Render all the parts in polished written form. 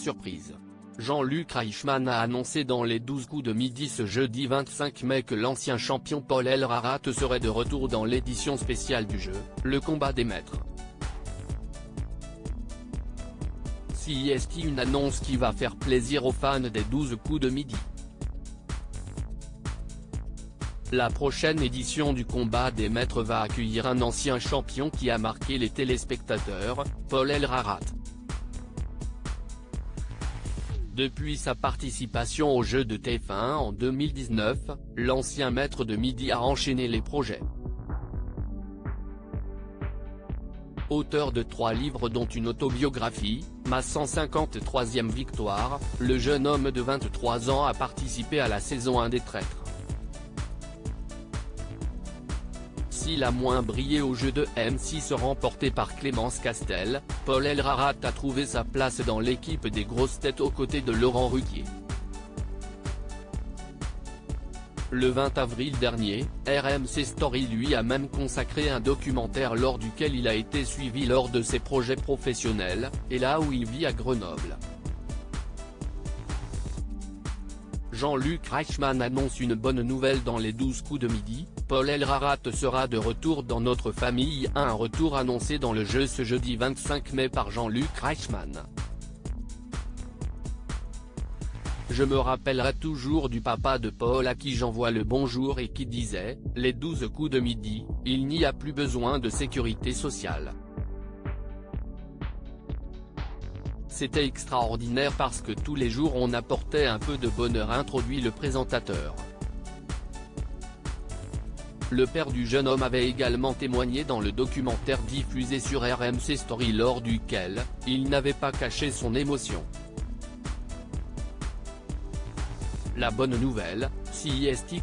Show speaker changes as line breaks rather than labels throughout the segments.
surprise. Jean-Luc Reichmann a annoncé dans les 12 coups de midi ce jeudi 25 mai que l'ancien champion Paul El-Ararat serait de retour dans l'édition spéciale du jeu, le combat des maîtres. C'est une annonce qui va faire plaisir aux fans des 12 coups de midi. La prochaine édition du combat des maîtres va accueillir un ancien champion qui a marqué les téléspectateurs, Paul El-Ararat. Depuis sa participation au jeu de TF1 en 2019, l'ancien maître de midi a enchaîné les projets. Auteur de 3 livres dont une autobiographie, Ma 153e victoire, le jeune homme de 23 ans a participé à la saison 1 des Traîtres. S'il a moins brillé au jeu de M6 remporté par Clémence Castel, Paul El-Ararat a trouvé sa place dans l'équipe des grosses têtes aux côtés de Laurent Ruquier. Le 20 avril dernier, RMC Story lui a même consacré un documentaire lors duquel il a été suivi lors de ses projets professionnels, et là où il vit à Grenoble. Jean-Luc Reichmann annonce une bonne nouvelle dans les 12 coups de midi, Paul El-Ararat sera de retour dans notre famille. Un retour annoncé dans le jeu ce jeudi 25 mai par Jean-Luc Reichmann. Je me rappellerai toujours du papa de Paul à qui j'envoie le bonjour et qui disait, les 12 coups de midi, il n'y a plus besoin de sécurité sociale. C'était extraordinaire parce que tous les jours on apportait un peu de bonheur, introduit le présentateur. Le père du jeune homme avait également témoigné dans le documentaire diffusé sur RMC Story lors duquel, il n'avait pas caché son émotion. La bonne nouvelle, c'est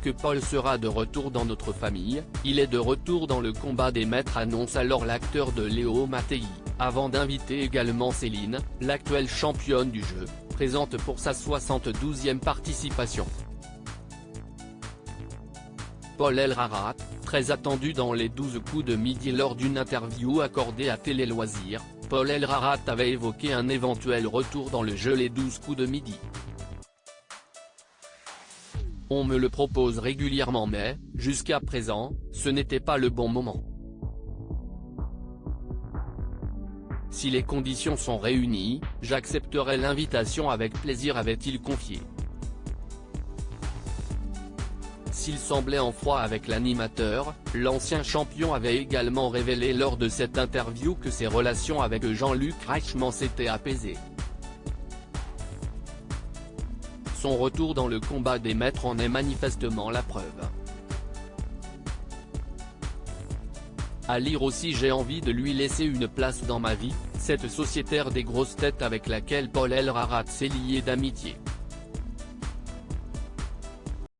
que Paul sera de retour dans notre famille, il est de retour dans le combat des maîtres, annonce alors l'acteur de Léo Mattei, avant d'inviter également Céline, l'actuelle championne du jeu, présente pour sa 72e participation. Paul El-Ararat, très attendu dans les 12 coups de midi lors d'une interview accordée à Télé Loisirs, Paul El-Ararat avait évoqué un éventuel retour dans le jeu les 12 coups de midi. On me le propose régulièrement mais, jusqu'à présent, ce n'était pas le bon moment. Si les conditions sont réunies, j'accepterai l'invitation avec plaisir, avait-il confié. S'il semblait en froid avec l'animateur, l'ancien champion avait également révélé lors de cette interview que ses relations avec Jean-Luc Reichmann s'étaient apaisées. Son retour dans le combat des maîtres en est manifestement la preuve. À lire aussi, j'ai envie de lui laisser une place dans ma vie, cette sociétaire des grosses têtes avec laquelle Paul El-Ararat s'est lié d'amitié.